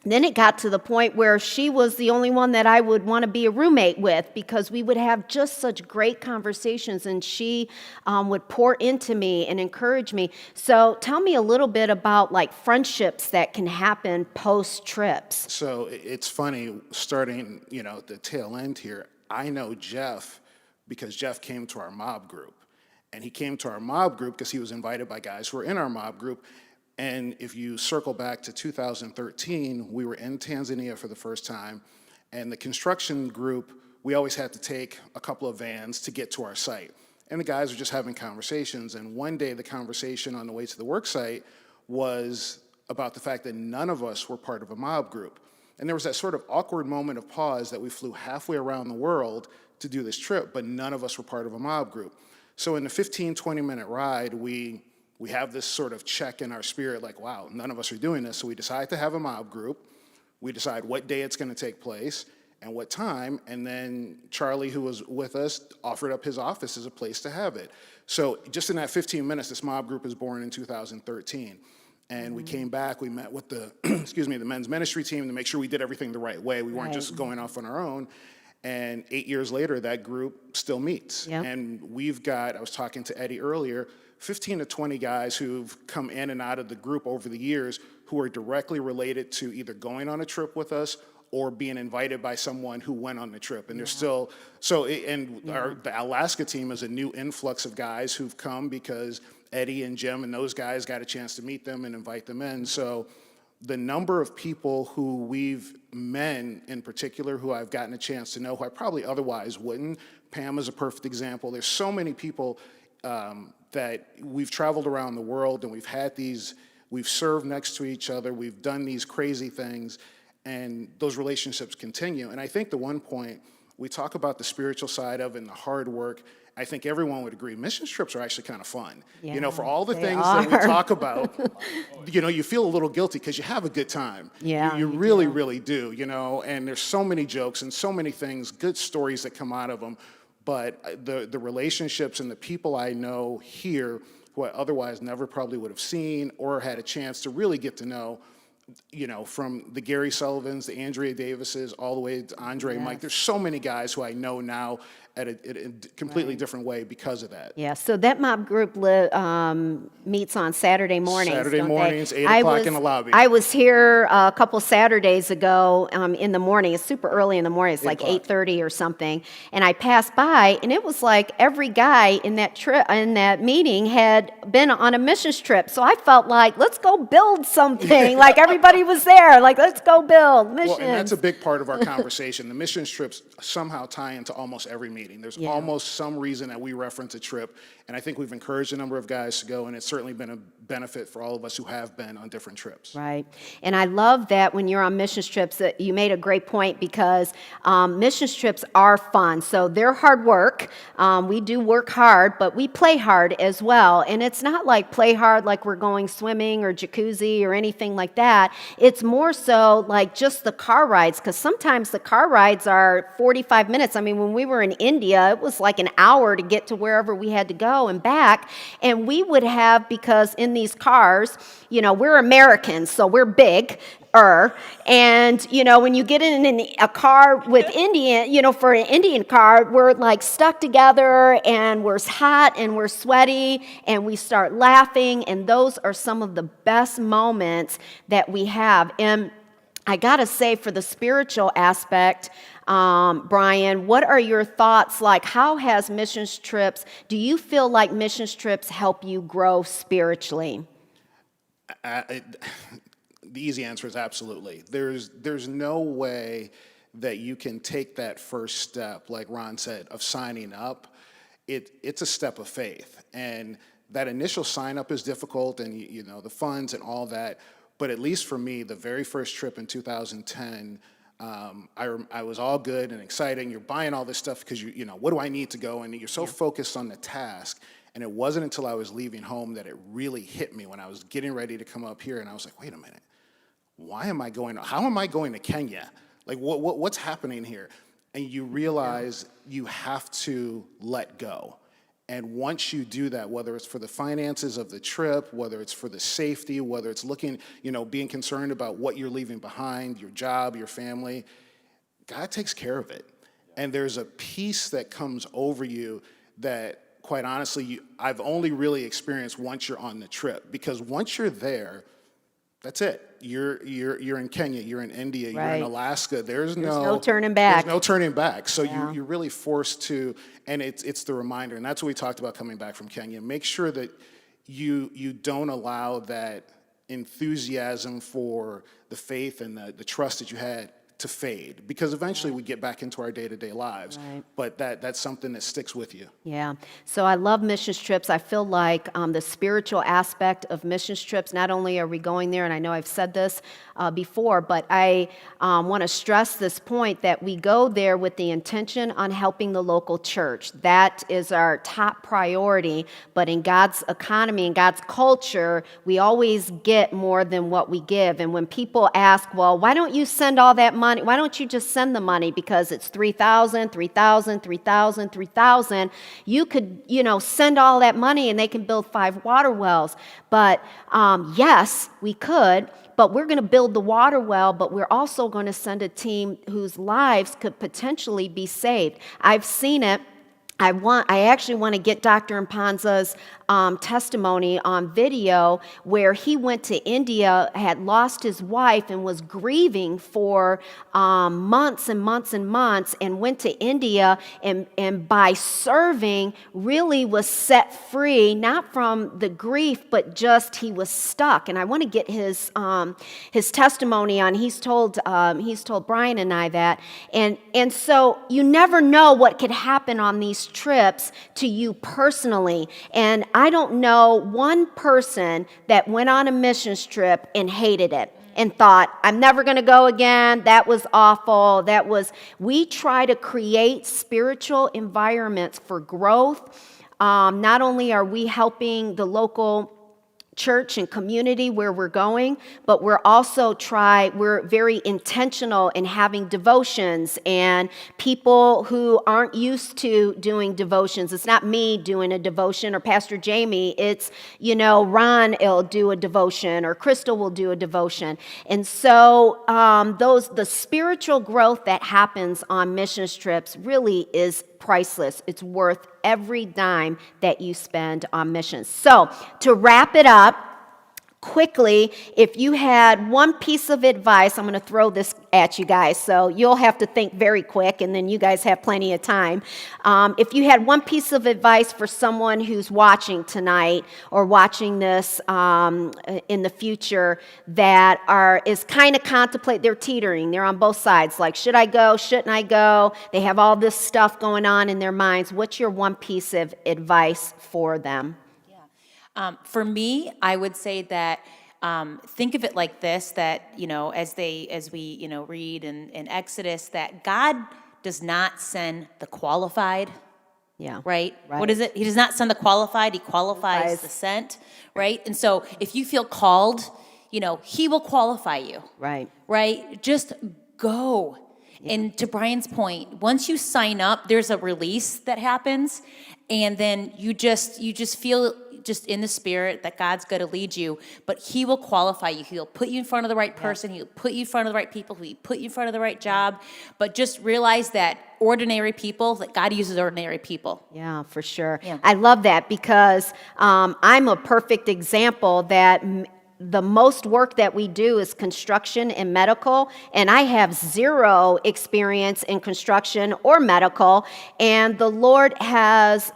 it got to the point where she was the only one that I would want to be a roommate with, because we would have just such great conversations, and she would pour into me and encourage me. So tell me a little bit about friendships that can happen post-trips. So it's funny, starting, at the tail end here, I know Jeff because Jeff came to our mob group. And he came to our mob group because he was invited by guys who were in our mob group. And if you circle back to 2013, we were in Tanzania for the first time, and the construction group, we always had to take a couple of vans to get to our site. and the guys were just having conversations. And one day the conversation on the way to the work site was about the fact that none of us were part of a mob group. And there was that sort of awkward moment of pause that we flew halfway around the world to do this trip, but none of us were part of a mob group. So in the 15, 20-minute ride, we have this sort of check in our spirit, like, wow, none of us are doing this. So we decide to have a mob group. We decide what day it's going to take place and what time, and then Charlie, who was with us, offered up his office as a place to have it. So just in that 15 minutes, this mob group was born in 2013. And we came back, we met with the, excuse me, the men's ministry team to make sure we did everything the right way. We weren't just going off on our own. And 8 years later, that group still meets. Yep. And we've got, I was talking to Eddie earlier, 15 to 20 guys who've come in and out of the group over the years who are directly related to either going on a trip with us or being invited by someone who went on the trip. And there's still, the Alaska team is a new influx of guys who've come because Eddie and Jim and those guys got a chance to meet them and invite them in. So the number of people who men in particular, who I've gotten a chance to know, who I probably otherwise wouldn't. Pam is a perfect example. There's so many people that we've traveled around the world and we've served next to each other, we've done these crazy things, and those relationships continue. And I think the one point, we talk about the spiritual side of it and the hard work. I think everyone would agree, mission trips are actually kind of fun. Yeah, for all the they things that we are. talk about, you feel a little guilty because you have a good time. Yeah, You you really, do. really do, and there's so many jokes and so many things, good stories that come out of them. But the relationships and the people I know here who I otherwise never probably would have seen or had a chance to really get to know, from the Gary Sullivans, the Andrea Davises, all the way to Andre, Mike. There's so many guys who I know now at a completely different way because of that. Yeah, so that mob group meets on Saturday mornings. Saturday don't they? mornings, 8 o'clock in the lobby. I was here a couple Saturdays ago in the morning. It's super early in the morning. It's like 8:30 or something. And I passed by, and it was like every guy in that meeting had been on a missions trip. So I felt like, let's go build something. Like everybody was there. Like, let's go build missions. Well, and that's a big part of our conversation. The mission trips somehow tie into almost every meeting. There's almost some reason that we reference a trip, and I think we've encouraged a number of guys to go, and it's certainly been a benefit for all of us who have been on different trips. Right. And I love that when you're on missions trips, that you made a great point, because missions trips are fun. So they're hard work. We do work hard, but we play hard as well. And it's not like play hard like we're going swimming or jacuzzi or anything like that. It's more so like just the car rides, because sometimes the car rides are 45 minutes. I mean, when we were in India, it was like an hour to get to wherever we had to go and back. And we would have, because in these cars, we're Americans, so we're big. And, when you get in a car with Indian, for an Indian car, we're like stuck together and we're hot and we're sweaty and we start laughing. And those are some of the best moments that we have. And I got to say, for the spiritual aspect, Brian, what are your thoughts? Like, how has missions trips, do you feel like missions trips help you grow spiritually? The easy answer is absolutely. There's no way that you can take that first step, like Ron said, of signing up. It's a step of faith. And that initial sign up is difficult, and the funds and all that. But at least for me, the very first trip in 2010, I was all good and exciting. You're buying all this stuff because what do I need to go? And you're so focused on the task. And it wasn't until I was leaving home that it really hit me when I was getting ready to come up here. And I was like, wait a minute, how am I going to Kenya? Like, what's happening here? And you realize you have to let go. And once you do that, whether it's for the finances of the trip, whether it's for the safety, whether it's looking, being concerned about what you're leaving behind, your job, your family, God takes care of it. And there's a peace that comes over you that, quite honestly, I've only really experienced once you're on the trip. Because once you're there, that's it. You're in Kenya, you're in India, you're in Alaska. There's no turning back. There's no turning back. So you're really forced to, and it's the reminder, and that's what we talked about coming back from Kenya. Make sure that you don't allow that enthusiasm for the faith and the trust that you had to fade, because eventually we get back into our day-to-day lives. Right. But that's something that sticks with you. Yeah. So I love missions trips. I feel like the spiritual aspect of missions trips, not only are we going there, and I know I've said this before, but I want to stress this point that we go there with the intention on helping the local church. That is our top priority. But in God's economy, in God's culture, we always get more than what we give. And when people ask, well, why don't you send all that money? Why don't you just send the money? Because it's 3,000, 3,000, 3,000, 3,000. You could, send all that money and they can build 5 water wells. But yes, we could. But we're going to build the water well, but we're also going to send a team whose lives could potentially be saved. I've seen it. I actually want to get Dr. Impanza's testimony on video, where he went to India, had lost his wife, and was grieving for months and months and months, and went to India, and by serving really was set free, not from the grief, but just he was stuck. And I want to get his testimony on. He's told Brian and I that, and so you never know what could happen on these trips to you personally. And I don't know one person that went on a missions trip and hated it and thought, I'm never going to go again. That was awful. We try to create spiritual environments for growth. Not only are we helping the local church and community where we're going, but we're very intentional in having devotions, and people who aren't used to doing devotions. It's not me doing a devotion or Pastor Jamie. It's, Ron will do a devotion, or Crystal will do a devotion. And so the spiritual growth that happens on missions trips really is priceless. It's worth every dime that you spend on missions. So, to wrap it up, quickly, if you had one piece of advice, I'm going to throw this at you guys, so you'll have to think very quick, and then you guys have plenty of time. If you had one piece of advice for someone who's watching tonight or watching this in the future that is kind of they're teetering, they're on both sides, like, should I go, shouldn't I go? They have all this stuff going on in their minds. What's your one piece of advice for them? For me, I would say that think of it like this, that, as we read in Exodus, that God does not send the qualified. Yeah. Right? What is it? He does not send the qualified, he qualifies the sent, right? And so if you feel called, he will qualify you. Right. Right? Just go. Yeah. And to Brian's point, once you sign up, there's a release that happens, and then you just feel just in the spirit that God's going to lead you, but he will qualify you. He'll put you in front of the right person. He'll put you in front of the right people. He'll put you in front of the right job. But just realize that that God uses ordinary people. Yeah, for sure. Yeah. I love that, because I'm a perfect example that the most work that we do is construction and medical, and I have zero experience in construction or medical, and the Lord has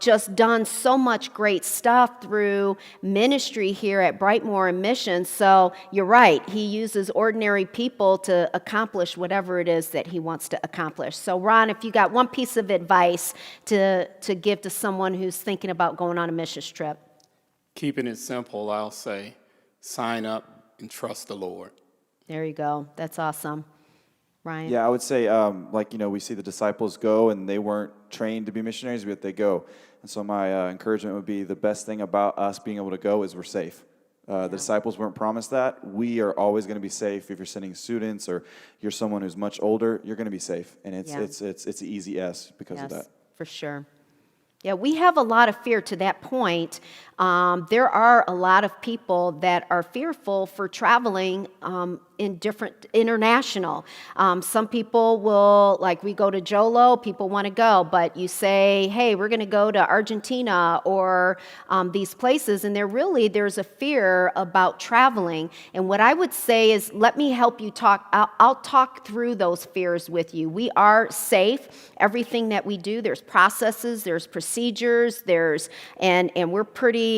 just done so much great stuff through ministry here at Brightmoor and Missions. So you're right, he uses ordinary people to accomplish whatever it is that he wants to accomplish. So Ron, if you got one piece of advice to give to someone who's thinking about going on a missions trip. Keeping it simple, I'll say, sign up and trust the Lord. There you go. That's awesome. Ryan? Yeah, I would say, we see the disciples go, and they weren't trained to be missionaries, but they go. And so my encouragement would be, the best thing about us being able to go is we're safe. The disciples weren't promised that. We are always going to be safe. If you're sending students or you're someone who's much older, you're going to be safe. And it's an easy S because of that. For sure. Yeah, we have a lot of fear to that point. There are a lot of people that are fearful for traveling international. Some people will, like we go to Jolo, people want to go, but you say, hey, we're going to go to Argentina or these places, and there's a fear about traveling. And what I would say is, let me help you talk. I'll talk through those fears with you. We are safe. Everything that we do, there's processes, there's procedures, and we're pretty,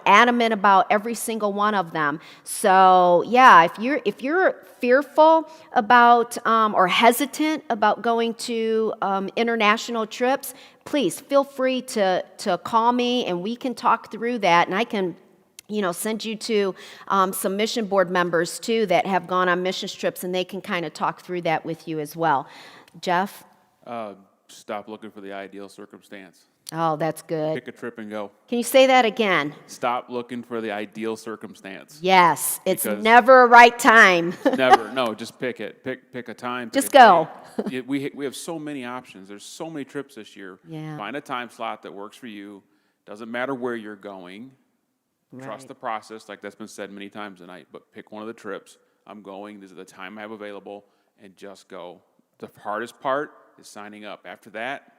adamant about every single one of them. So yeah, if you're you're fearful about or hesitant about going to international trips, please feel free to call me and we can talk through that, and I can send you to some mission board members too that have gone on mission trips, and they can kind of talk through that with you as well. Jeff? Stop looking for the ideal circumstance. Oh, that's good. Pick a trip and go. Can you say that again? Stop looking for the ideal circumstance. Yes, it's Because- never a right time. Never. No, just pick it. Pick a time. Pick Just a go. day. We have so many options. There's so many trips this year. Yeah. Find a time slot that works for you. Doesn't matter where you're going. Trust Right. the process, like that's been said many times tonight. But pick one of the trips. I'm going. This is the time I have available, and just go. The hardest part is signing up. After that,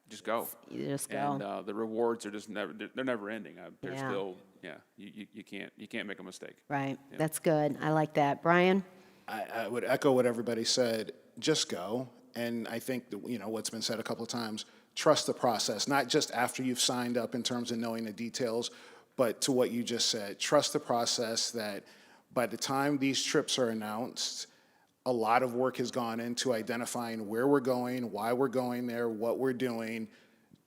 just go. You just go. And the rewards are just they're never ending. They're Yeah. still, you can't make a mistake. Right. That's good. I like that. Brian? I would echo what everybody said. Just go. And I think that, what's been said a couple of times, trust the process, not just after you've signed up in terms of knowing the details, but to what you just said. Trust the process that by the time these trips are announced, a lot of work has gone into identifying where we're going, why we're going there, what we're doing.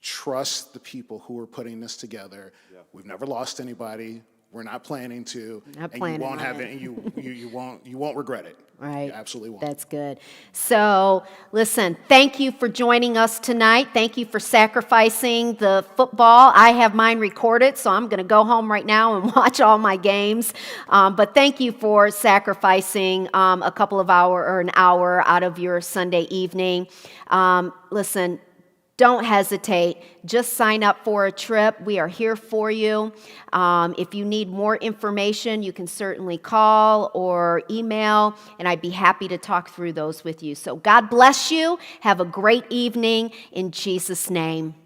Trust the people who are putting this together. Yeah. We've never lost anybody. We're not planning to. Not and planning you won't on have it. it. You won't regret it. Right. You absolutely won't. That's good. So, listen, thank you for joining us tonight. Thank you for sacrificing the football. I have mine recorded, so I'm going to go home right now and watch all my games. But thank you for sacrificing a couple of hours or an hour out of your Sunday evening. Listen, don't hesitate. Just sign up for a trip. We are here for you. If you need more information, you can certainly call or email, and I'd be happy to talk through those with you. So God bless you. Have a great evening in Jesus' name.